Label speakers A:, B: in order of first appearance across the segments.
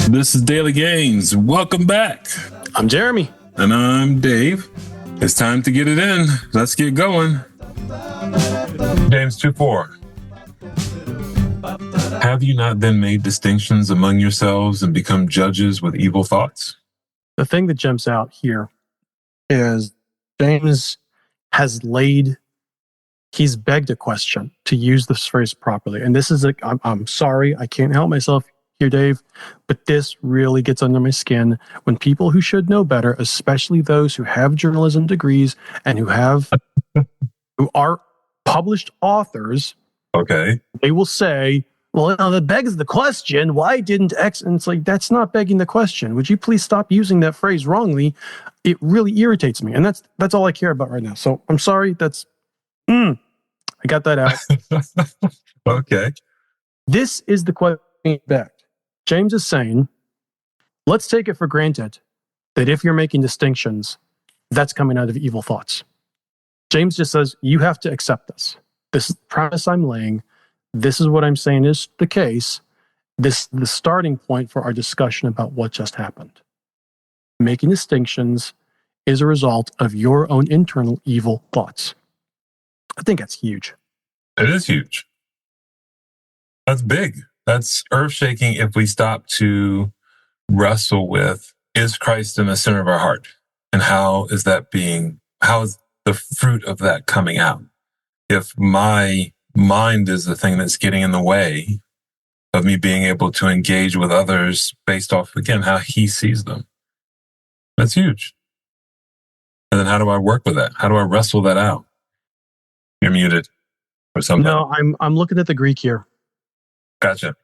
A: This is Daily Gains. Welcome back.
B: I'm Jeremy.
A: And I'm Dave. It's time to get it in. Let's get going. James 2:4. Have you not then made distinctions among yourselves and become judges with evil thoughts?
B: The thing that jumps out here is James he's begged a question, to use this phrase properly. And this is I'm sorry, I can't help myself here, Dave, but this really gets under my skin when people who should know better, especially those who have journalism degrees and who are published authors,
A: okay,
B: they will say, well, that begs the question, why didn't X? And it's like, that's not begging the question. Would you please stop using that phrase wrongly? It really irritates me. And that's all I care about right now. So I'm sorry. I got that out.
A: Okay.
B: This is the question back. James is saying, let's take it for granted that if you're making distinctions, that's coming out of evil thoughts. James just says, you have to accept this. This is the premise I'm laying. This is what I'm saying is the case. This is the starting point for our discussion about what just happened. Making distinctions is a result of your own internal evil thoughts. I think that's huge.
A: It is huge. That's big. That's earth-shaking if we stop to wrestle with, is Christ in the center of our heart? And how is the fruit of that coming out? If my mind is the thing that's getting in the way of me being able to engage with others based off, again, how he sees them. That's huge. And then how do I work with that? How do I wrestle that out? You're muted or something.
B: No, I'm looking at the Greek here.
A: Gotcha.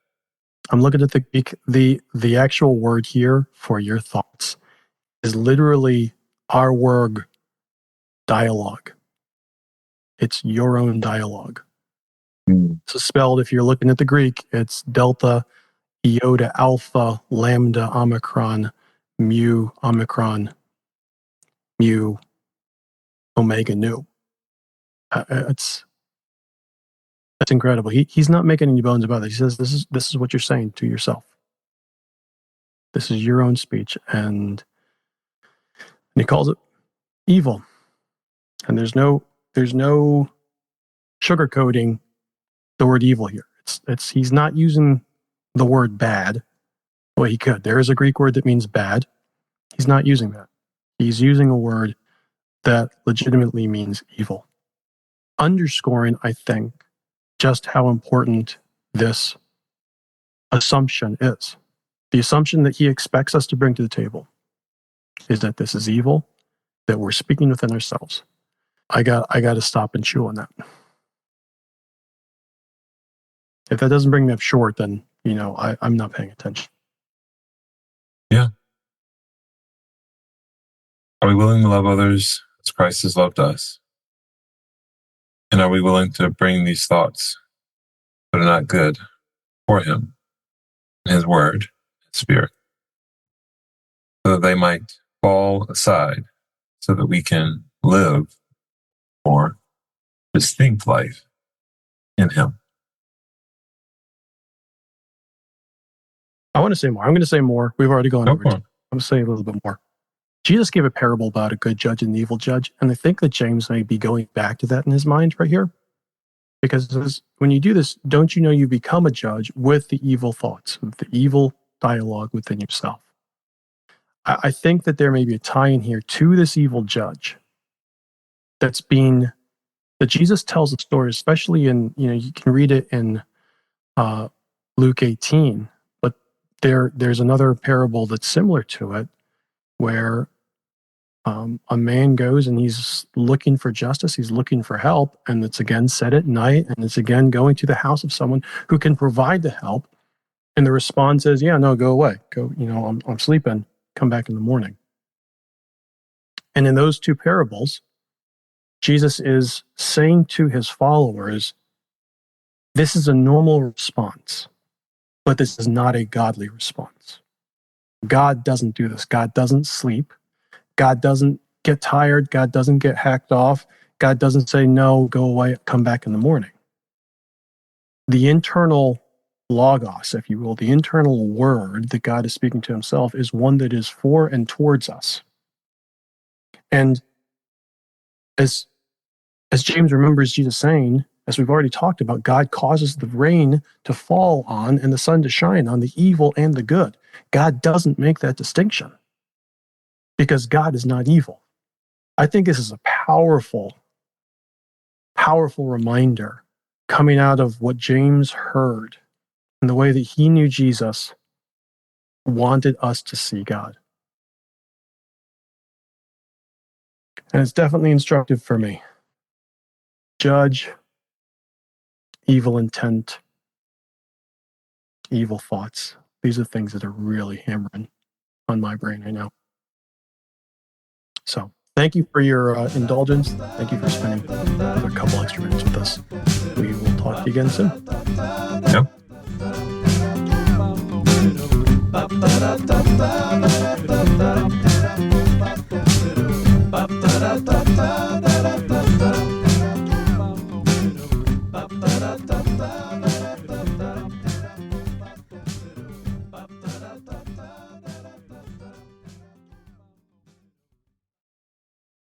B: I'm looking at the Greek. The actual word here for your thoughts is literally our word dialogue. It's your own dialogue. So spelled, if you're looking at the Greek, it's delta, iota, alpha, lambda, omicron, mu, omicron, mu, omega, nu. That's incredible. He's not making any bones about it. He says, this is what you're saying to yourself. This is your own speech. And he calls it evil. And there's no sugarcoating the word evil here. He's not using the word bad. Well, he could. There is a Greek word that means bad. He's not using that. He's using a word that legitimately means evil. Underscoring, I think, just how important this assumption is. The assumption that he expects us to bring to the table is that this is evil, that we're speaking within ourselves. I got to stop and chew on that. If that doesn't bring me up short, then, I'm not paying attention.
A: Yeah. Are we willing to love others as Christ has loved us? And are we willing to bring these thoughts that are not good for him, his word, his spirit, so that they might fall aside, so that we can live more distinct life in him?
B: I want to say more. I'm going to say more. We've already gone over it. I'm going to say a little bit more. Jesus gave a parable about a good judge and an evil judge, and I think that James may be going back to that in his mind right here. Because when you do this, don't you know you become a judge with the evil thoughts, with the evil dialogue within yourself? I think that there may be a tie in here to this evil judge that Jesus tells a story, especially in, you can read it in Luke 18, but there's another parable that's similar to it where a man goes and he's looking for justice, he's looking for help, and it's again said at night, and it's again going to the house of someone who can provide the help, and the response is, yeah, no, go away, go, I'm sleeping, come back in the morning. And in those two parables, Jesus is saying to his followers, this is a normal response, but this is not a godly response. God doesn't do this. God doesn't sleep. God doesn't get tired. God doesn't get hacked off. God doesn't say, no, go away, come back in the morning. The internal logos, if you will, the internal word that God is speaking to himself, is one that is for and towards us. And as James remembers Jesus saying, as we've already talked about, God causes the rain to fall on and the sun to shine on the evil and the good. God doesn't make that distinction because God is not evil. I think this is a powerful, powerful reminder coming out of what James heard and the way that he knew Jesus wanted us to see God. And it's definitely instructive for me. Judge, evil intent, evil thoughts. These are things that are really hammering on my brain right now. So thank you for your indulgence. Thank you for spending another couple extra minutes with us. We will talk to you again soon.
A: Yep.